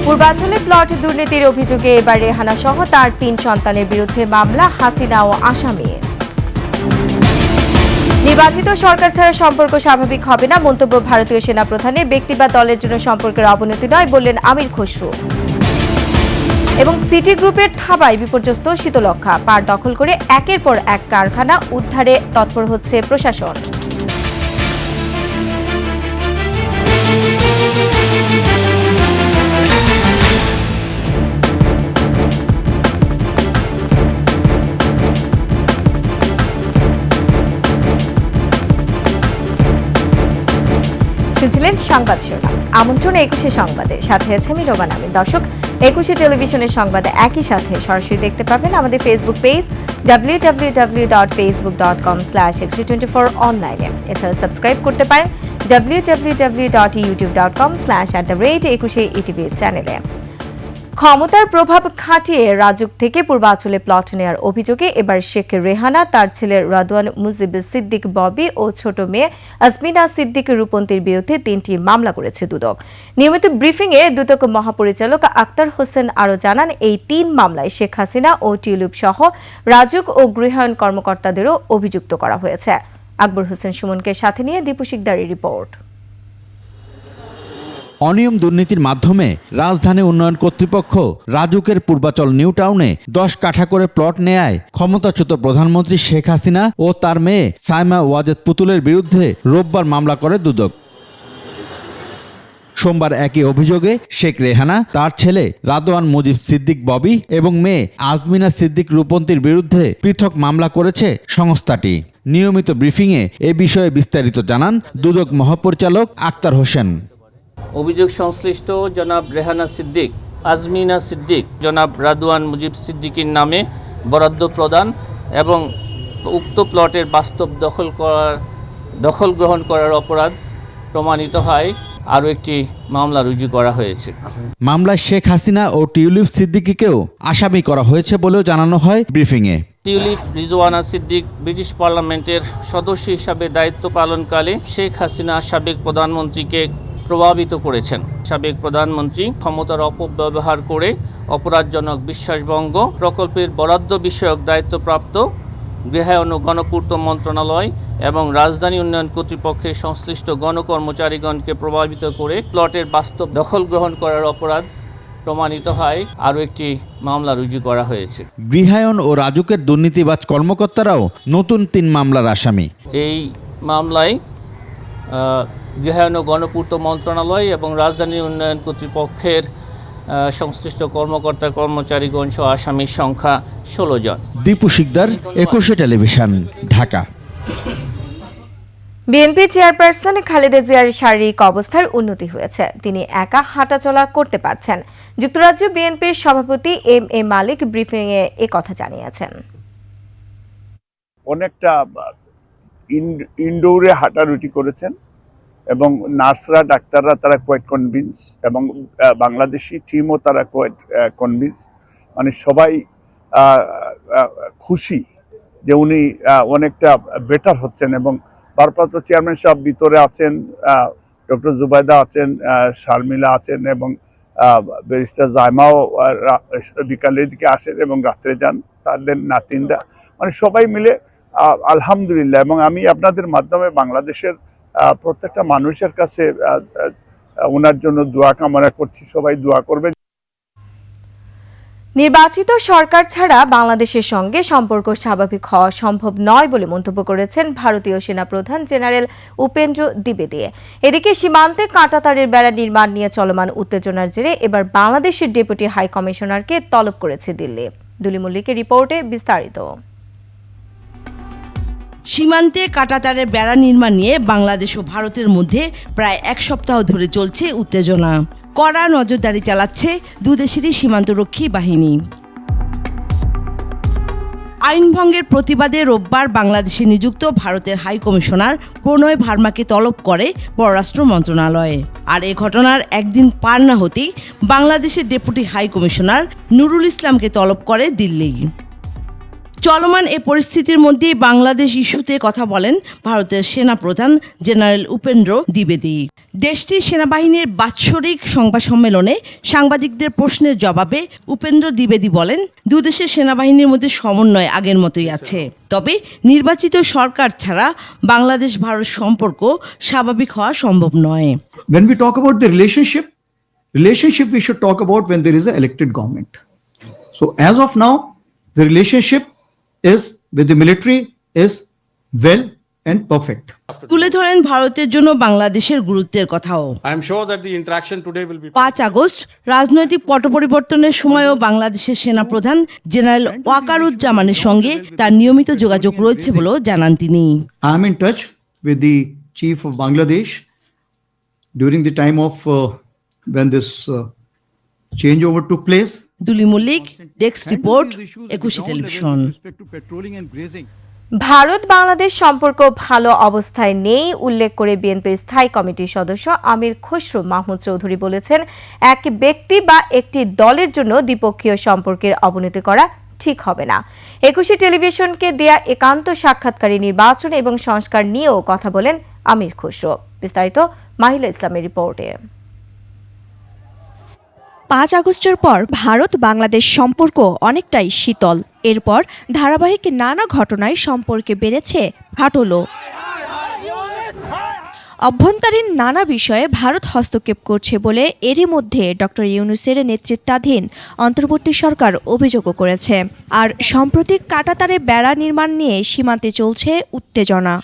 পূর্বাঞ্চলে প্লট দুর্নীতির অভিযোগে এবার রেহানা সহ তার ৩ সন্তানের বিরুদ্ধে মামলা, হাসিনা ও আসামি। নির্বাচিত সরকার ছাড়া সম্পর্ক স্বাভাবিক হবে না, মন্তব্য ভারতীয় সেনাপ্রধানের। ব্যক্তি বা দলের জন্য সম্পর্কের অবনতি নয় বললেন আমির খসরু। এবং সিটি গ্রুপের থাবায় বিপর্যস্ত শীতলক্ষ্যা, পার দখল করে একের পর এক কারখানা, উদ্ধারে তৎপর হচ্ছে প্রশাসন। শুনছিলেন সংবাদ শিরোনাম। আমন্ত্রণ ২১শে সংবাদে, সাথে আছে আমি রোমান আমিন। দর্শক, ২১শে টেলিভিশনের সংবাদে একই সাথে সরাসরি দেখতে পাবেন আমাদের ফেসবুক পেজ www.facebook.com/2124 অনলাইনে। এছাড়া সাবস্ক্রাইব করতে পারেন www.youtube.com/21ETV চ্যানেলে। ক্ষমতার প্রভাব খাটিয়ে রাজুক থেকে পূর্বাঞ্চলে প্লট নেওয়ার অভিযোগে এবার শেখ রেহানা, তার ছেলে রাদওয়ান মুজিব সিদ্দিক ববি ও ছোট মেয়ে আজমিনা সিদ্দিক রূপন্তীর বিরুদ্ধে ৩টি মামলা করেছে দুদক। নিয়মিত ব্রিফিংয়ে দুদক মহাপরিচালক আক্তার হোসেন আরও জানান, এই ৩ মামলায় শেখ হাসিনা ও টিউলিপ সহ রাজুক ও গৃহায়ণ কর্মকর্তাদেরও অভিযুক্ত করা হয়েছে। আকবর হোসেন সুমনকে সাথে নিয়ে দীপু শিকদারের রিপোর্ট। অনিয়ম দুর্নীতির মাধ্যমে রাজধানী উন্নয়ন কর্তৃপক্ষ রাজুকের পূর্বাচল নিউ টাউনে ১০ কাঠা করে প্লট নেয়ায় ক্ষমতাচ্যুত প্রধানমন্ত্রী শেখ হাসিনা ও তার মেয়ে সাইমা ওয়াজেদ পুতুলের বিরুদ্ধে রোববার মামলা করে দুদক। সোমবার একই অভিযোগে শেখ রেহানা, তার ছেলে রাদওয়ান মুজিব সিদ্দিক ববি এবং মেয়ে আজমিনা সিদ্দিক রূপন্তীর বিরুদ্ধে পৃথক মামলা করেছে সংস্থাটি। নিয়মিত ব্রিফিংয়ে এ বিষয়ে বিস্তারিত জানান দুদক মহাপরিচালক আক্তার হোসেন। অভিযোগ সংশ্লিষ্ট জনাব রেহানা সিদ্দিক, আজমিনা সিদ্দিক, জনাব রাদওয়ান মুজিব সিদ্দিকের নামে বরাদ্দ প্রদান এবং উক্ত প্লটের বাস্তব দখল গ্রহণ করার অপরাধ প্রমাণিত হয় আরও একটি মামলা রুজু করা হয়েছে। মামলায় শেখ হাসিনা ও টিউলিপ সিদ্দিকীকেও আসামি করা হয়েছে বলেও জানানো হয় ব্রিফিংয়ে। টিউলিপ রিজওয়ানা সিদ্দিক ব্রিটিশ পার্লামেন্টের সদস্য হিসাবে দায়িত্ব পালনকালে শেখ হাসিনা সাবেক প্রধানমন্ত্রীকে প্রভাবিত করেছেন। সাবেক প্রধানমন্ত্রী ক্ষমতার অপব্যবহার করে অপরাধজনক বিশ্বাসভঙ্গ, প্রকল্পের বরাদ্দ বিষয়ক দায়িত্বপ্রাপ্ত গৃহায়ণ ও গণপূর্ত মন্ত্রণালয় এবং রাজধানী উন্নয়ন কর্তৃপক্ষের সংশ্লিষ্ট গণকর্মচারীগণকে প্রভাবিত করে প্লটের বাস্তব দখল গ্রহণ করার অপরাধ প্রমাণিত হয় আরও একটি মামলা রুজু করা হয়েছে। গৃহায়ণ ও রাজুকের দুর্নীতিবাজ কর্মকর্তারাও নতুন ৩ মামলার আসামি। এই মামলায় গৃহায়ণ ও গণপূর্ত মন্ত্রণালয় এবং রাজধানী উন্নয়ন কর্তৃপক্ষের সংশ্লিষ্ট কর্মকর্তা কর্মচারীগণ সহ আসামির সংখ্যা ১৬ জন। দীপু শিকদার, ২১শে television, Dhaka. BNP chairperson Khaleda জিয়ার শারীরিক অবস্থার উন্নতি হয়েছে, তিনি একা হাঁটাচলা করতে পারছেন। যুক্তরাজ্য বিএনপির সভাপতি এম.এ. মালিক ব্রিফিংয়ে কথা জানিয়েছেন। অনেকটা ইনডোরে হাঁটারুটি করেছেন এবং নার্সরা, ডাক্তাররা তারা কোয়াইট কনভিন্স এবং বাংলাদেশি টিমও তারা কোয়াইট কনভিন্স, মানে সবাই খুশি যে উনি অনেকটা বেটার হচ্ছেন। এবং ভারপ্রাপ্ত চেয়ারম্যান সাহেব ভিতরে আছেন, ডক্টর জুবাইদা আছেন, শারমিলা আছেন এবং ব্যারিস্টার জাইমাও বিকালের দিকে আসেন এবং রাত্রে যান, তাদের নাতিনরা, মানে সবাই মিলে আলহামদুলিল্লাহ। এবং আমি আপনাদের মাধ্যমে বাংলাদেশের প্রত্যেকটা মানুষের কাছে ওনার জন্য দোয়া কামনা করছি, সবাই দোয়া করবেন। নির্বাচিত সরকার ছাড়া বাংলাদেশের সঙ্গে সম্পর্ক স্বাভাবিক হওয়া সম্ভব নয় বলে মন্তব্য করেছেন ভারতীয় সেনাপ্রধান জেনারেল উপেন্দ্র দ্বিবেদী। এদিকে সীমান্তে কাঁটাতারের বেড়া নির্মাণ নিয়ে চলমান উত্তেজনার জেরে এবার বাংলাদেশের ডেপুটি হাই কমিশনারকে তলব করেছে দিল্লি। দুলি মল্লিকের রিপোর্টে বিস্তারিত। সীমান্তে কাঁটাতারের বেড়া নির্মাণ নিয়ে বাংলাদেশ ও ভারতের মধ্যে প্রায় ১ সপ্তাহ ধরে চলছে উত্তেজনা। কড়া নজরদারি চালাচ্ছে দুদেশেরই সীমান্তরক্ষী বাহিনী। আইন ভঙ্গের প্রতিবাদে রোববার বাংলাদেশে নিযুক্ত ভারতের হাই কমিশনার প্রণয় ভার্মাকে তলব করে পররাষ্ট্র মন্ত্রণালয়ে। আর এ ঘটনার একদিন পার না হতেই বাংলাদেশের ডেপুটি হাই কমিশনার নুরুল ইসলামকে তলব করে দিল্লি। চলমান এ পরিস্থিতির মধ্যেই বাংলাদেশ ইস্যুতে কথা বলেন ভারতের সেনাপ্রধান জেনারেল উপেন্দ্র দ্বিবেদী। দেশটির সেনাবাহিনীর বাৎসরিক সংবাদ সম্মেলনে সাংবাদিকদের প্রশ্নের জবাবে উপেন্দ্র দ্বিবেদী বলেন, দুদেশের সেনাবাহিনীর মধ্যে সমন্বয় আগের মতোই আছে, তবে নির্বাচিত সরকার ছাড়া বাংলাদেশ ভারত সম্পর্ক স্বাভাবিক হওয়া সম্ভব নয়। When we talk about the relationship we should talk about when there is an elected government. So as of now, the relationship is with the military is well and perfect. তুলে ধরেন ভারতের জন্য বাংলাদেশের গুরুত্বের কথাও। I am sure that the interaction today will be 5 August রাজনৈতিক পট পরিবর্তনের সময়ও বাংলাদেশের সেনাপ্রধান জেনারেল ওয়াকারুজ্জামানের সঙ্গে তার নিয়মিত যোগাযোগ রয়েছে বলেও জানান তিনি। I am in touch with the chief of Bangladesh during the time of when this changeover took place. Duli Mallick, desk report, 21 television. Bharat Bangladesh সম্পর্ক ভালো অবস্থায় নেই উল্লেখ করে বিএনপির স্থায়ী কমিটির সদস্য আমির খসরু মাহমুদ চৌধুরী বলেছেন, এক ব্যক্তি বা একটি দলের জন্য দ্বিপক্ষীয় সম্পর্কের অবনতি করা ঠিক হবে না। 21 টেলিভিশনকে দেয়া একান্ত সাক্ষাৎকারে নির্বাচন এবং সংস্কার নিয়েও কথা বলেন আমির খসরু। বিস্তারিত মাহিলা ইসলামের রিপোর্টে। 5 আগস্টের পর ভারত বাংলাদেশ সম্পর্ক অনেকটাই শীতল। এরপর ধারাবাহিক নানা ঘটনায় সম্পর্কে বেড়েছে ফাটলও। অভ্যন্তরীণ নানা বিষয়ে ভারত হস্তক্ষেপ করছে বলে এরই মধ্যে ডক্টর ইউনূসের নেতৃত্বাধীন অন্তর্বর্তী সরকার অভিযোগও করেছে। আর সাম্প্রতিক কাঁটাতারে বেড়া নির্মাণ নিয়ে সীমান্তে চলছে উত্তেজনা।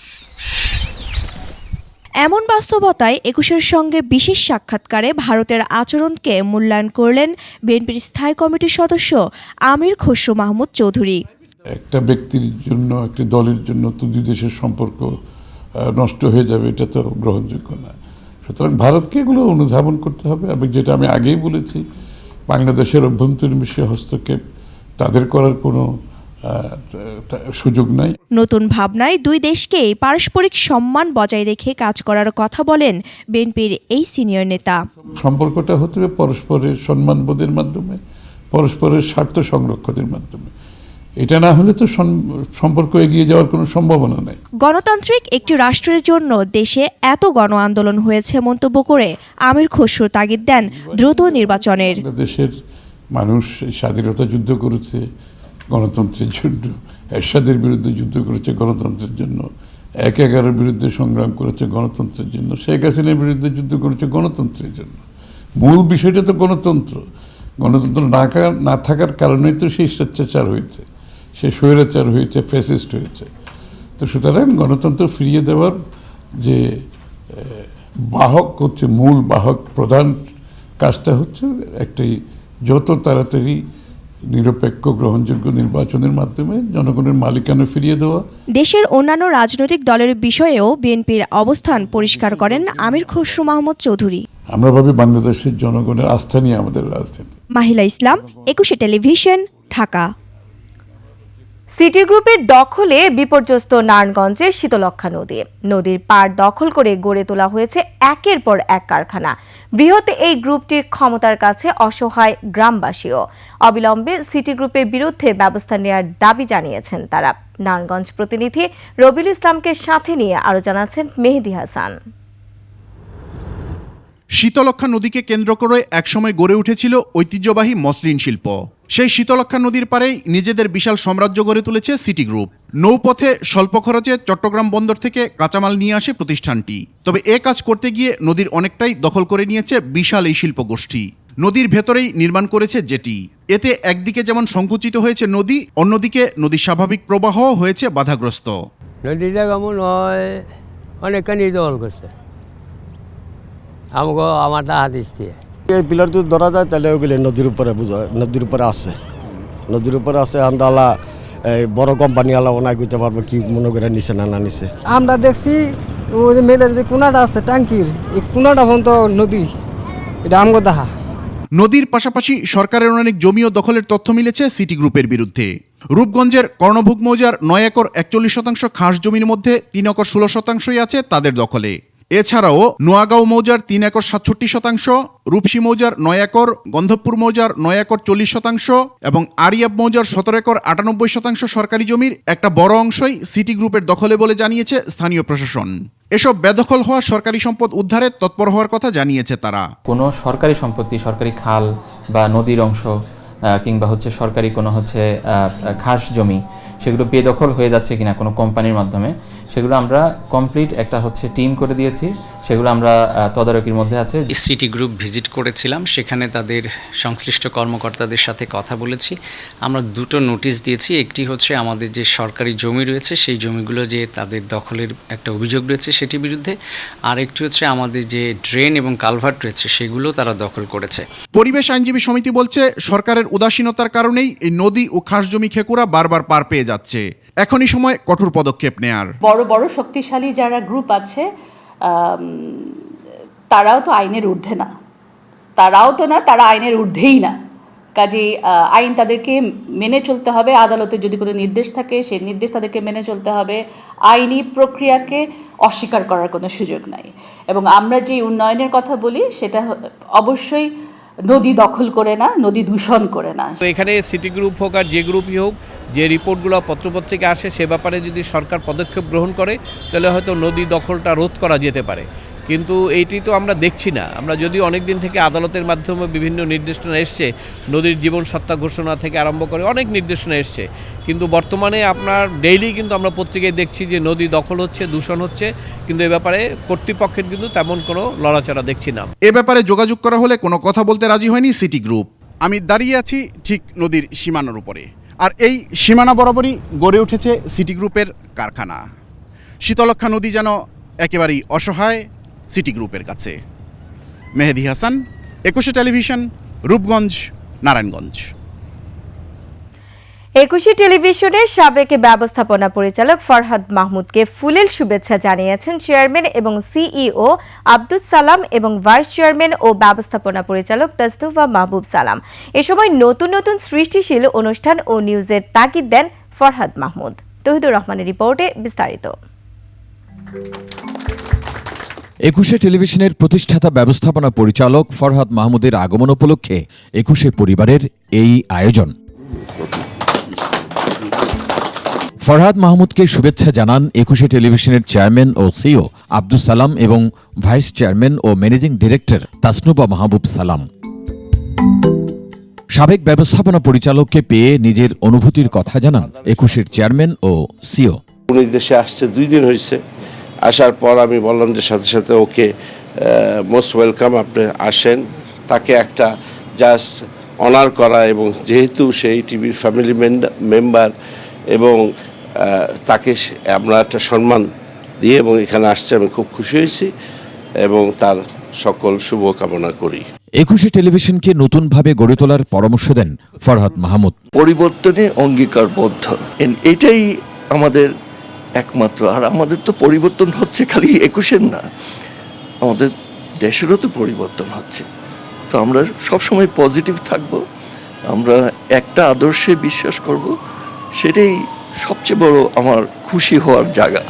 এমন বাস্তবতায় 21-এর সঙ্গে বিশেষ সাক্ষাৎকারে ভারতের আচরণকে মূল্যায়ন করলেন বিএনপির স্থায়ী কমিটির সদস্য আমির খসরু মাহমুদ চৌধুরী। একটা ব্যক্তির জন্য, একটি দলের জন্য তো দুই দেশের সম্পর্ক নষ্ট হয়ে যাবে, এটা তো গ্রহণযোগ্য না। সুতরাং ভারতকে এগুলো অনুধাবন করতে হবে। এবং যেটা আমি আগেই বলেছি, বাংলাদেশের অভ্যন্তরীণ বিষয়ে হস্তক্ষেপ তাদের করার কোনো সুযোগ নাই। নতুন ভাবনায় দুই দেশকেই পারস্পরিক সম্মান বজায় রেখে কাজ করার কথা বলেন বিএনপির এই সিনিয়র নেতা। সম্পর্কটা হতে হবে পরস্পরের সম্মানবোধের মাধ্যমে, পরস্পরের স্বার্থ সংরক্ষণের মাধ্যমে। এটা না হলে তো সম্পর্ক এগিয়ে যাওয়ার কোনো সম্ভাবনা নাই। গণতান্ত্রিক একটি রাষ্ট্রের জন্য দেশে এত গণ আন্দোলন হয়েছে মন্তব্য করে আমির খসরু তাগিদ দেন দ্রুত নির্বাচনের। দেশের মানুষ স্বাধীনতা যুদ্ধ করেছে গণতন্ত্রের জন্য, এরশাদের বিরুদ্ধে যুদ্ধ করেছে গণতন্ত্রের জন্য, 1/11 বিরুদ্ধে সংগ্রাম করেছে গণতন্ত্রের জন্য, শেখ হাসিনার বিরুদ্ধে যুদ্ধ করেছে গণতন্ত্রের জন্য। মূল বিষয়টা তো গণতন্ত্র। গণতন্ত্র না থাকার কারণেই তো সেই স্বেচ্ছাচার হয়েছে, সে স্বৈরাচার হয়েছে, ফ্যাসিস্ট হয়েছে। তো সুতরাং গণতন্ত্র ফিরিয়ে দেওয়ার যে বাহক হচ্ছে, মূল বাহক, প্রধান কাজটা হচ্ছে একটি যত তাড়াতাড়ি নিরপেক্ষ গ্রহণযোগ্য নির্বাচনের মাধ্যমে জনগণের মালিকানা ফিরিয়ে দেওয়া। দেশের অন্যান্য রাজনৈতিক দলের বিষয়েও বিএনপির অবস্থান পরিষ্কার করেন আমির খসরু মাহমুদ চৌধুরী। আমরা ভাবি বাংলাদেশের জনগণের আস্থা নিয়ে আমাদের রাজনীতি। মাহিলা ইসলাম, 21 টেলিভিশন, ঢাকা। সিটি গ্রুপের দখলে বিপর্যস্ত নারায়ণগঞ্জের শীতলক্ষ্যা নদী। নদীর পাড় দখল করে গড়ে তোলা হয়েছে একের পর এক কারখানা। বৃহৎ এই গ্রুপটির ক্ষমতার কাছে অসহায় গ্রামবাসীও। অবিলম্বে সিটি গ্রুপের বিরুদ্ধে ব্যবস্থা নেওয়ার দাবি জানিয়েছেন তারা। নারায়ণগঞ্জ প্রতিনিধি রবিউল ইসলামকে সাথে নিয়ে আরো জানাচ্ছেন মেহেদি হাসান। শীতলক্ষ্যা নদীকে কেন্দ্র করে একসময় গড়ে উঠেছিল ঐতিহ্যবাহী মসলিন শিল্প। সেই শীতলক্ষ্যা নদীর পাড়েই নিজেদের বিশাল সাম্রাজ্য গড়ে তুলেছে সিটি গ্রুপ। নৌপথে স্বল্প খরচে চট্টগ্রাম বন্দর থেকে কাঁচামাল নিয়ে আসে প্রতিষ্ঠানটি। তবে এ কাজ করতে গিয়ে নদীর অনেকটাই দখল করে নিয়েছে বিশাল এই শিল্পগোষ্ঠী। নদীর ভেতরেই নির্মাণ করেছে জেটি। এতে একদিকে যেমন সংকুচিত হয়েছে নদী, অন্যদিকে নদীর স্বাভাবিক প্রবাহ হয়েছে বাধাগ্রস্ত। নদীটা কেমন হয়, অনেকখানি দখল করছে আমাকে, আমার হাত দিচ্ছে। এই পিলার যদি ধরা যায় তাহলে ওগুলো নদীর উপরে নদীর উপরে আছে আন্দালা এই বড় কোম্পানিওয়ালা ওনায় করতে পারবো কি মনে করে নিছে না নিছে। আমরা দেখছি ওই মেলের যে কোনাটা আছে ট্যাঙ্কির, এই কোনাটা পর্যন্ত নদী, এটা আমগো দেখা। নদীর পাশাপাশি সরকারের অনেক জমিও দখলের তথ্য মিলেছে সিটি গ্রুপের বিরুদ্ধে। রূপগঞ্জের কর্ণভোগ মৌজার 9 একর 41% খাস জমির মধ্যে 3 একর 16% আছে তাদের দখলে। এছাড়াও নোয়াগাঁও মৌজার 3 একর 67%, রূপসী মৌজার 9 একর, গন্ধবপুর মৌজার 9 একর 40% এবং আরিয়াব মৌজার 17 একর 98% সরকারি জমির একটা বড় অংশই সিটি গ্রুপের দখলে বলে জানিয়েছে স্থানীয় প্রশাসন। এসব বেদখল হওয়া সরকারি সম্পদ উদ্ধারে তৎপর হওয়ার কথা জানিয়েছে তারা। কোনো সরকারি সম্পত্তি, সরকারি খাল বা নদীর অংশ কিংবা সরকারি কোনো খাস জমি, সেগুলো বেদখল হয়ে যাচ্ছে কিনা কোনো কোম্পানির মাধ্যমে, সেগুলো আমরা কমপ্লিট একটা টিম করে দিয়েছি, সেগুলো আমরা তদারকির মধ্যে আছে। সিটি গ্রুপ ভিজিট করেছিলাম, সেখানে তাদের সংশ্লিষ্ট কর্মকর্তাদের সাথে কথা বলেছি। আমরা দুটো নোটিশ দিয়েছি, একটি আমাদের যে সরকারি জমি রয়েছে সেই জমিগুলো যে তাদের দখলের একটা অভিযোগ রয়েছে সেটির বিরুদ্ধে, আর একটি আমাদের যে ড্রেন এবং কালভার্ট রয়েছে সেগুলো তারা দখল করেছে। পরিবেশ আইনজীবী সমিতি বলছে সরকারের উদাসীনতার কারণেই এই নদী ও খাস জমি খেকুরা বারবার পার পেয়ে যাচ্ছে। এখনই সময় কঠোর পদক্ষেপ নেয়ার। বড় বড় শক্তিশালী যারা গ্রুপ আছে তারাও তো আইনের ঊর্ধ্বে না, তারা আইনের ঊর্ধ্বেই না। কাজেই আইন তাদেরকে মেনে চলতে হবে। আদালতে যদি কোনো নির্দেশ থাকে সেই নির্দেশ তাদেরকে মেনে চলতে হবে। আইনি প্রক্রিয়াকে অস্বীকার করার কোনো সুযোগ নাই। এবং আমরা যে উন্নয়নের কথা বলি সেটা অবশ্যই নদী দখল করে না, নদী দূষণ করে না। তো এখানে সিটি গ্রুপ হোক আর যে গ্রুপই হোক, যে রিপোর্টগুলো পত্রপত্রিকা আসে সে ব্যাপারে যদি সরকার পদক্ষেপ গ্রহণ করে তাহলে হয়তো নদী দখলটা রোধ করা যেতে পারে। কিন্তু এইটি তো আমরা দেখছি না। আমরা যদিও অনেক দিন থেকে আদালতের মাধ্যমে বিভিন্ন নির্দেশনা এসছে, নদীর জীবন সত্তা ঘোষণা থেকে আরম্ভ করে অনেক নির্দেশনা এসছে, কিন্তু বর্তমানে আপনার ডেইলি কিন্তু আমরা পত্রিকায় দেখছি যে নদী দখল হচ্ছে, দূষণ হচ্ছে, কিন্তু এ ব্যাপারে কর্তৃপক্ষের কিন্তু তেমন কোনো লড়াচড়া দেখছি না। এ ব্যাপারে যোগাযোগ করা হলে কোনো কথা বলতে রাজি হয়নি সিটি গ্রুপ। আমি দাঁড়িয়ে আছি ঠিক নদীর সীমানার উপরে, আর এই সীমানা বরাবরই গড়ে উঠেছে সিটি গ্রুপের কারখানা। শীতলক্ষ্যা নদী যেন একেবারেই অসহায় সিটি গ্রুপের কাছে। মেহেদী হাসান, 21 টেলিভিশন, রূপগঞ্জ, নারায়ণগঞ্জ। 21 টেলিভিশনের সাবেক ব্যবস্থাপনা পরিচালক ফরহাদ মাহমুদকে ফুলেল শুভেচ্ছা জানিয়েছেন চেয়ারম্যান এবং সিইও আব্দুস সালাম এবং ভাইস চেয়ারম্যান ও ব্যবস্থাপনা পরিচালক তাসনুভা মাহবুব সালাম। এ সময় নতুন নতুন সৃষ্টিশীল অনুষ্ঠান ও নিউজের তাগিদ দেন ফরহাদ মাহমুদ। তৌহিদুর রহমানের রিপোর্টে বিস্তারিত। 21 টেলিভিশনের প্রতিষ্ঠাতা ব্যবস্থাপনা পরিচালক ফরহাদ মাহমুদের আগমন উপলক্ষে 21 পরিবারের এই আয়োজন। ফরহাদ মাহমুদকে শুভেচ্ছা জানান 21 টেলিভিশনের চেয়ারম্যান ও সিইও আব্দুস সালাম এবং ভাইস চেয়ারম্যান ও ম্যানেজিং ডিরেক্টর তাসনুভা মাহবুব সালাম। সাবেক ব্যবস্থাপনা পরিচালককে পেয়ে নিজের অনুভূতির কথা জানান 21 চেয়ারম্যান ও সিইও। উনি দেশে আসছে 2 দিন হয়েছে, আসার পর আমি বললাম যে সাথে সাথে ওকে মোস্ট ওয়েলকাম, আপনি আসেন। তাকে একটা জাস্ট অনার করা, এবং যেহেতু সেই টিভির ফ্যামিলি মেম্বার এবং তাকে আমরা একটা সম্মান দিয়ে এবং এখানে আসছে, আমি খুব খুশি হয়েছি এবং তার সকল শুভকামনা করি। 21 টেলিভিশনকে নতুনভাবে গড়ে তোলার পরামর্শ দেন ফরহাদ মাহমুদ। পরিবর্তনে অঙ্গীকারবদ্ধ, এটাই আমাদের একমাত্র। আর আমাদের তো পরিবর্তন হচ্ছে খালি 21-এর না, আমাদের দেশেরও তো পরিবর্তন হচ্ছে। তো আমরা সবসময় পজিটিভ থাকব, আমরা একটা আদর্শে বিশ্বাস করব, সেটাই সবচেয়ে বড় আমার খুশি হওয়ার জায়গা।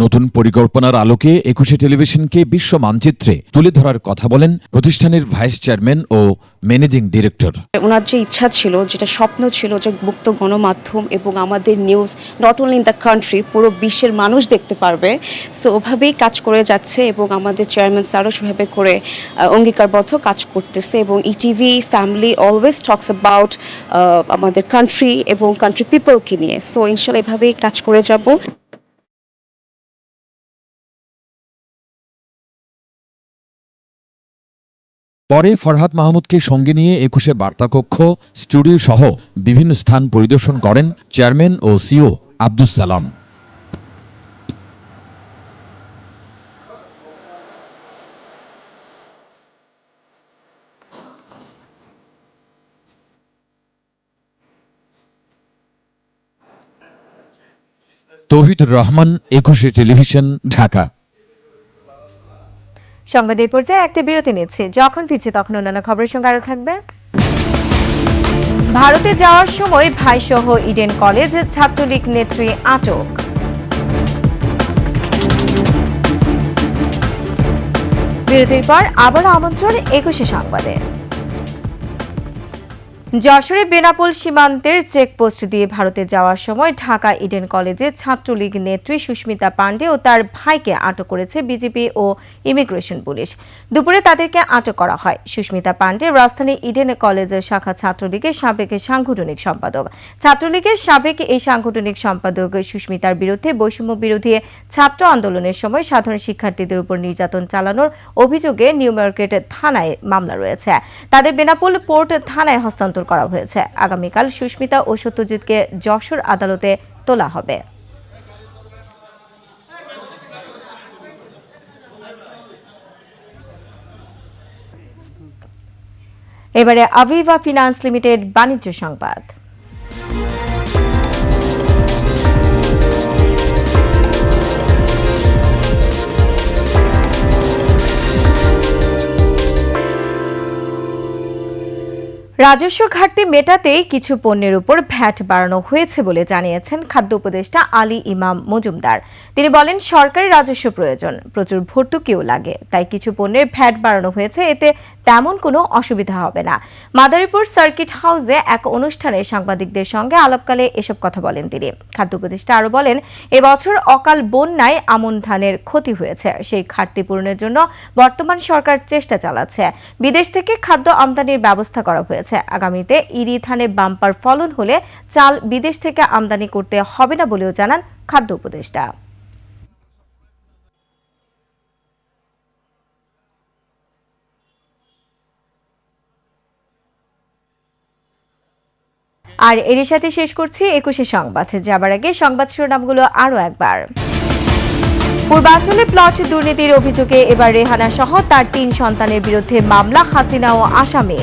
নতুন পরিকল্পনার আলোকে 21 টেলিভিশনকে বিশ্ব মানচিত্রে তুলে ধরার কথা বলেন প্রতিষ্ঠানের ভাইস চেয়ারম্যান ও ম্যানেজিং ডিরেক্টর। ওনার যে ইচ্ছা ছিল, যেটা স্বপ্ন ছিল, যে মুক্ত গণমাধ্যম এবং আমাদের news not only in the country, পুরো বিশ্বের মানুষ দেখতে পারবে, সো ওভাবেই কাজ করে যাচ্ছে এবং আমাদের চেয়ারম্যান স্যারও সেভাবে করে অঙ্গীকারবদ্ধ কাজ করতেছে। এবং ETV family always talks about আমাদের কান্ট্রি এবং কান্ট্রি পিপলকে নিয়ে, সো ইনশাল্লাহ এভাবেই কাজ করে যাব। পরে ফরহাদ মাহমুদকে সঙ্গে নিয়ে 21 বার্তাকক্ষ, স্টুডিও সহ বিভিন্ন স্থান পরিদর্শন করেন চেয়ারম্যান ও সিইও আব্দুস সালাম। তৌহিদুর রহমান, 21 টেলিভিশন, ঢাকা। সংবাদের পর্যায়ে একটা বিরতি নিচ্ছে, যখন ফিরছে তখন অন্যান্য খবরের সঙ্গে আরো থাকবে। ভারতে যাওয়ার সময় ভাইসহ ইডেন কলেজ ছাত্রলীগ নেত্রী আটক। বিরতির পর আবারও আমন্ত্রণ 21 সংবাদে। যশোরে বেনাপোল সীমান্তের চেকপোস্ট দিয়ে ভারতে যাওয়ার সময় ঢাকা ইডেন কলেজে ছাত্রলীগ নেত্রী সুস্মিতা পান্ডে ও তার ভাইকে আটক করেছে বিজেপি ও ইমিগ্রেশন পুলিশ। দুপুরে তাদেরকে আটক করা হয়। সুস্মিতা পান্ডে রাজধানী ইডেন কলেজের শাখা ছাত্রলীগের সাবেক সাংগঠনিক সম্পাদক। ছাত্রলীগের সাবেক এই সাংগঠনিক সম্পাদক সুস্মিতার বিরুদ্ধে বৈষম্য বিরোধী ছাত্র আন্দোলনের সময় সাধারণ শিক্ষার্থীদের উপর নির্যাতন চালানোর অভিযোগে নিউ মার্কেট থানায় মামলা রয়েছে। তাদের বেনাপোল পোর্ট থানায় হস্তান্তর করা হয়েছে। আগামীকাল সুস্মিতা ও সত্যজিৎকে যশোর আদালতে তোলা হবে। এবারে আভিভা ফিনান্স লিমিটেড বাণিজ্য সংবাদ। রাজস্ব ঘাটতি মেটাতেই কিছু পণ্যের উপর ভ্যাট বাড়ানো হয়েছে বলে জানিয়েছেন খাদ্য উপদেষ্টা আলী ইমাম মজুমদার। তিনি বলেন, সরকারি রাজস্ব প্রয়োজন, প্রচুর ভর্তুকিও লাগে, তাই কিছু পণ্যের ভ্যাট বাড়ানো হয়েছে, এতে তেমন কোনো অসুবিধা হবে না। মাদারীপুর সার্কিট হাউসে এক অনুষ্ঠানে সাংবাদিকদের সঙ্গে আলাপকালে এসব কথা বলেন তিনি। খাদ্য উপদেষ্টা আরও বলেন, এবছর অকাল বন্যায় আমন ধানের ক্ষতি হয়েছে, সেই ঘাটতি পূরণের জন্য বর্তমান সরকার চেষ্টা চালাচ্ছে। বিদেশ থেকে খাদ্য আমদানির ব্যবস্থা করা হয়েছে। আগামীতে ইরি ধানে বাম্পার ফলন হলে চাল বিদেশ থেকে আমদানি করতে হবে না বলেও জানান খাদ্য উপদেষ্টা। আর এরই সাথে শেষ করছি 21 সংবাদ। যাবার আগে সংবাদ শিরোনামগুলো আরও একবার। পূর্বাঞ্চলে প্লট দুর্নীতির অভিযোগে এবার রেহানা সহ তার 3 সন্তানের বিরুদ্ধে মামলা, হাসিনা ও আসামি।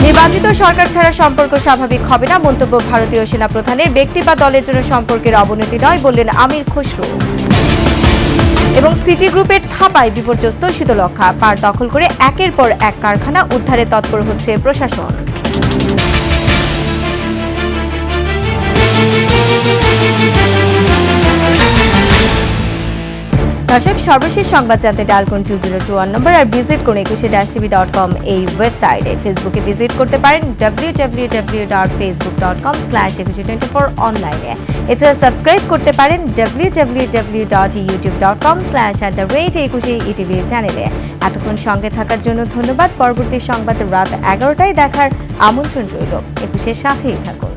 নির্বাচিত সরকার ছাড়া সম্পর্ক স্বাভাবিক হবে না, মন্তব্য ভারতীয় সেনা প্রধানের। ব্যক্তি বা দলের জন্য সম্পর্কের অবনতি নয়, বললেন আমির খসরু। এবং সিটি গ্রুপের থাপায় বিপর্যস্ত শীতলক্ষা, পার দখল করে একের পর এক কারখানা, উদ্ধারে তৎপর হচ্ছে প্রশাসন। দর্শক, সর্বশেষ সংবাদ জানতে ডায়াল করুন 2021 নম্বর আর ভিজিট করুন 21-tv.com এই ওয়েবসাইটে। ফেসবুকে ভিজিট করতে পারেন www.facebook.com/2124 অনলাইনে। এছাড়া সাবস্ক্রাইব করতে পারেন www.youtube.com/@21etv চ্যানেলে। এতক্ষণ সঙ্গে থাকার জন্য ধন্যবাদ। পরবর্তী সংবাদ রাত 11টায় দেখার আমন্ত্রণ রইল। 21-এর সাথেই থাকুন।